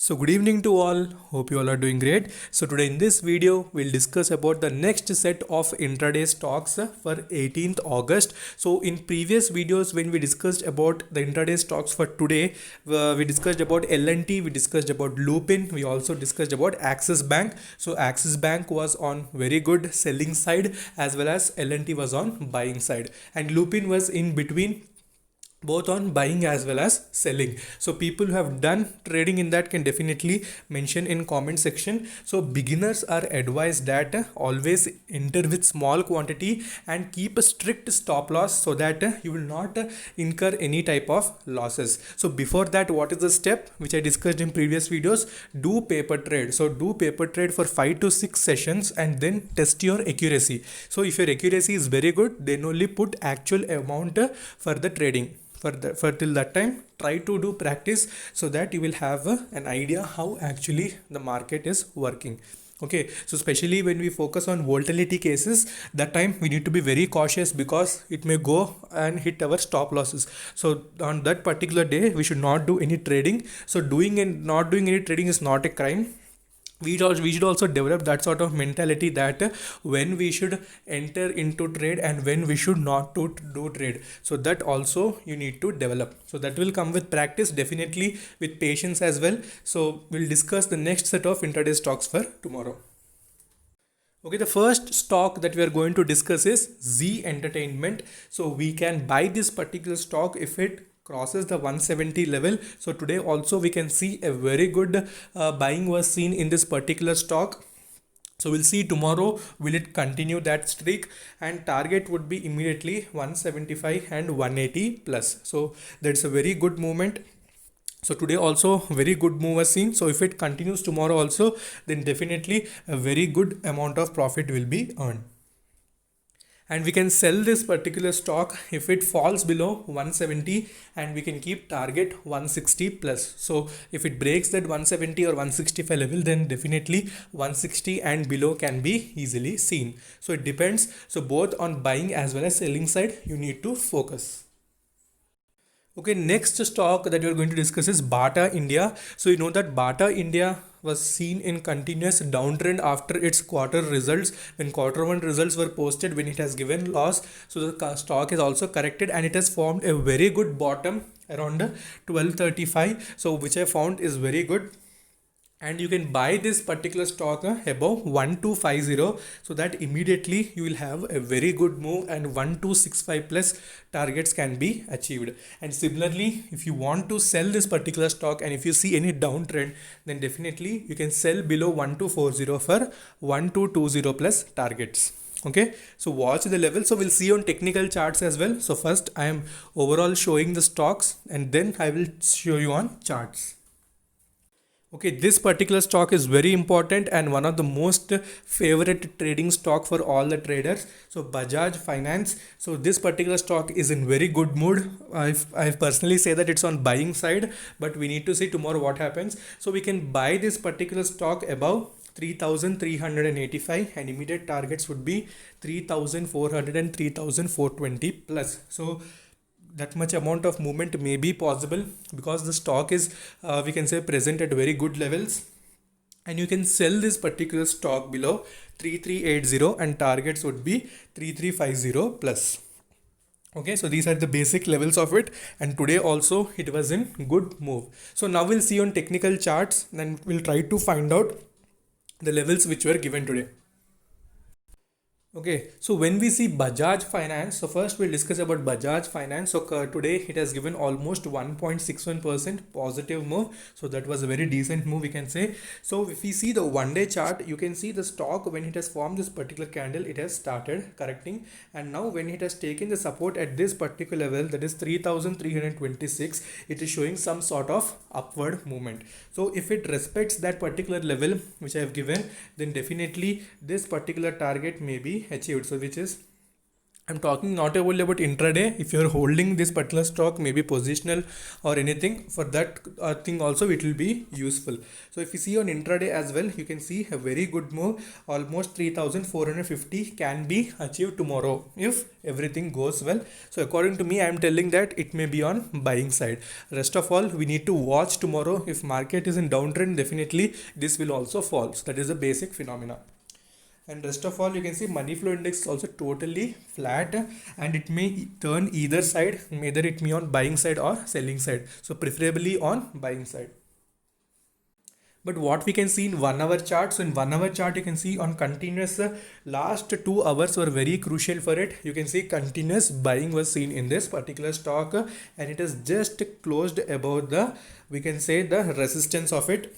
So good evening to all. Hope you all are doing great. So today in this video we'll discuss about the next set of intraday stocks for 18th August. So in previous videos when we discussed about the intraday stocks for today, we discussed about L&T, we discussed about Lupin, we also discussed about Axis Bank. So Axis Bank was on very good selling side as well as L&T was on buying side, and Lupin was in between, both on buying as well as selling. So people who have done trading in that can definitely mention in comment section. So beginners are advised that always enter with small quantity and keep a strict stop loss so that you will not incur any type of losses. So before that, what is the step which I discussed in previous videos? Do paper trade. So do paper trade for 5 to 6 sessions and then test your accuracy. So if your accuracy is very good, then only put actual amount for the trading. For till that time, try to do practice so that you will have an idea how actually the market is working. Okay, so especially when we focus on volatility cases, that time we need to be very cautious because it may go and hit our stop losses. So on that particular day we should not do any trading. So doing and not doing any trading is not a crime. We should also develop that sort of mentality that when we should enter into trade and when we should not to do trade. So that also you need to develop. So that will come with practice, definitely with patience as well. So we'll discuss the next set of intraday stocks for tomorrow. Okay, the first stock that we are going to discuss is Z Entertainment. So we can buy this particular stock if it crosses the 170 level. So today also we can see a very good buying was seen in this particular stock. So we'll see tomorrow will it continue that streak, and target would be immediately 175 and 180 plus. So that's a very good movement. So today also very good move was seen. So if it continues tomorrow also, then definitely a very good amount of profit will be earned. And we can sell this particular stock if it falls below 170, and we can keep target 160 plus. So if it breaks that 170 or 165 level, then definitely 160 and below can be easily seen. So it depends. So both on buying as well as selling side you need to focus. Okay, next stock that we are going to discuss is Bata India. So you know that Bata India was seen in continuous downtrend after its quarter results. When quarter one results were posted, when it has given loss, so the stock is also corrected and it has formed a very good bottom around 1235. So which I found is very good, and you can buy this particular stock above 1250, so that immediately you will have a very good move and 1265 plus targets can be achieved. And similarly, if you want to sell this particular stock and if you see any downtrend, then definitely you can sell below 1240 for 1220 plus targets. Okay, so watch the level. So we'll see on technical charts as well. So first I am overall showing the stocks and then I will show you on charts. Okay, this particular stock is very important and one of the most favorite trading stock for all the traders. So Bajaj Finance. So this particular stock is in very good mood. I personally say that it's on buying side, but we need to see tomorrow what happens. So we can buy this particular stock above 3385, and immediate targets would be 3400 and 3420 plus. So that much amount of movement may be possible because the stock is we can say present at very good levels, and you can sell this particular stock below 3380 and targets would be 3350 plus. Okay, so these are the basic levels of it, and today also it was in good move. So now we'll see on technical charts and we'll try to find out the levels which were given today. Okay, so when we see Bajaj Finance, so first we'll discuss about Bajaj Finance. So today it has given almost 1.61% positive move. So that was a very decent move, we can say. So if we see the one day chart, you can see the stock when it has formed this particular candle, it has started correcting. And now when it has taken the support at this particular level, that is 3326, it is showing some sort of upward movement. So if it respects that particular level which I have given, then definitely this particular target may be achieved. So which is I'm talking not only about intraday. If you're holding this particular stock, maybe positional or anything, for that thing also it will be useful. So if you see on intraday as well, you can see a very good move. Almost 3450 can be achieved tomorrow if everything goes well. So according to me, I am telling that it may be on buying side. Rest of all, we need to watch tomorrow. If market is in downtrend, definitely this will also fall. So that is the basic phenomena. And rest of all, you can see money flow index is also totally flat, and it may turn either side, either it may on buying side or selling side, so preferably on buying side. But what we can see in 1 hour chart, so in 1 hour chart you can see on continuous last 2 hours were very crucial for it. You can see continuous buying was seen in this particular stock, and it has just closed above the, we can say, the resistance of it,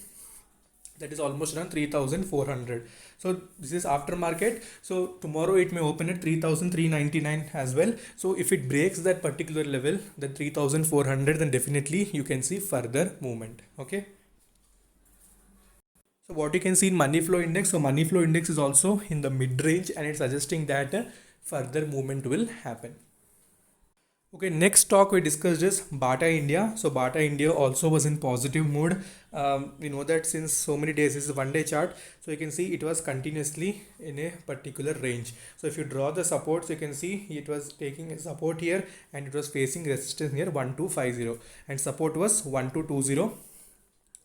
that is almost around 3400. So this is aftermarket. So tomorrow it may open at 3399 as well. So if it breaks that particular level, the 3400, then definitely you can see further movement. Okay. So what you can see in money flow index, so money flow index is also in the mid range, and it's suggesting that further movement will happen. Okay, next stock we discussed is Bata India. So Bata India also was in positive mood. We know that since so many days, this is a 1 day chart. So you can see it was continuously in a particular range. So if you draw the supports, you can see it was taking a support here, and it was facing resistance here 1250, and support was 1220.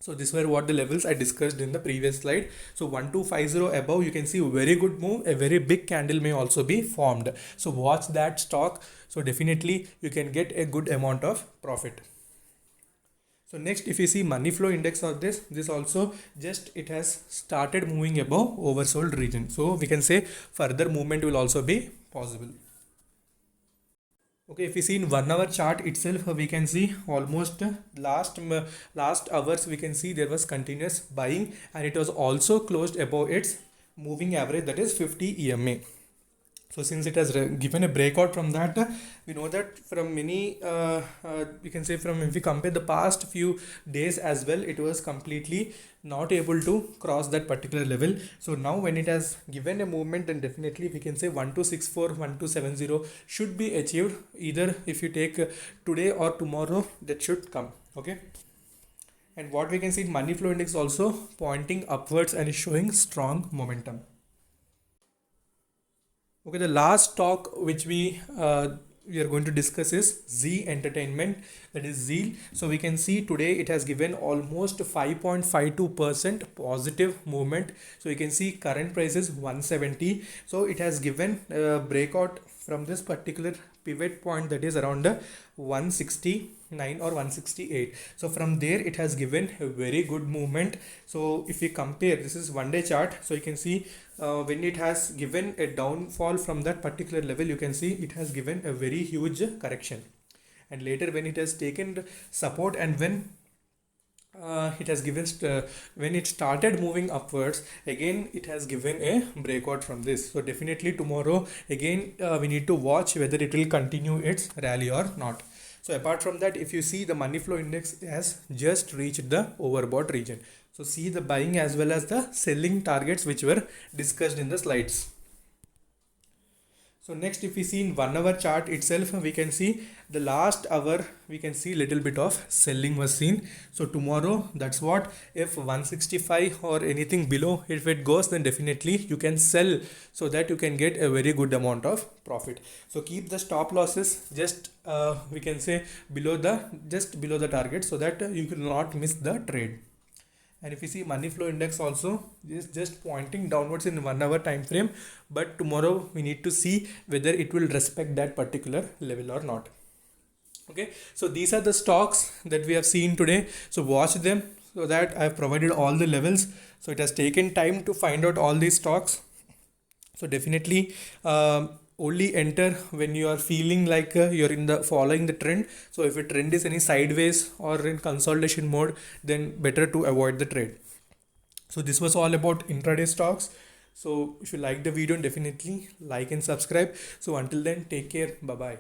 So these were what the levels I discussed in the previous slide. So 1250 above, you can see a very good move. A very big candle may also be formed. So watch that stock. So definitely you can get a good amount of profit. So next, if you see money flow index of this also just it has started moving above oversold region. So we can say further movement will also be possible. Okay, if we see in 1 hour chart itself, we can see almost last hours we can see there was continuous buying, and it was also closed above its moving average, that is 50 EMA. So since it has given a breakout from that, we know that from many, we can say from, if we compare the past few days as well, it was completely not able to cross that particular level. So now when it has given a movement, then definitely we can say 1264, 1270 should be achieved, either if you take today or tomorrow, that should come. Okay. And what we can see, money flow index also pointing upwards and is showing strong momentum. Okay, the last stock which we are going to discuss is Zee Entertainment, that is Zeal. So we can see today it has given almost 5.52% positive movement. So you can see current price is 170. So it has given a breakout from this particular pivot point, that is around 169 or 168. So from there it has given a very good movement. So if we compare, this is 1 day chart, so you can see when it has given a downfall from that particular level, you can see it has given a very huge correction, and later when it has taken support, and when it has given when it started moving upwards again, it has given a breakout from this. So definitely tomorrow again we need to watch whether it will continue its rally or not. So apart from that, if you see, the money flow index has just reached the overbought region. So see the buying as well as the selling targets which were discussed in the slides. So next, if we see in 1 hour chart itself, we can see the last hour, we can see little bit of selling was seen. So tomorrow, that's what, if 165 or anything below, if it goes, then definitely you can sell, so that you can get a very good amount of profit. So keep the stop losses just we can say below the target, so that you will not miss the trade. And if you see money flow index also is just pointing downwards in 1 hour time frame, but tomorrow we need to see whether it will respect that particular level or not. Okay, so these are the stocks that we have seen today. So watch them, so that I have provided all the levels. So it has taken time to find out all these stocks. So definitely only enter when you are feeling like you're in the following the trend. So if a trend is any sideways or in consolidation mode, then better to avoid the trade. So this was all about intraday stocks. So if you like the video, definitely like and subscribe. So until then, take care. Bye bye.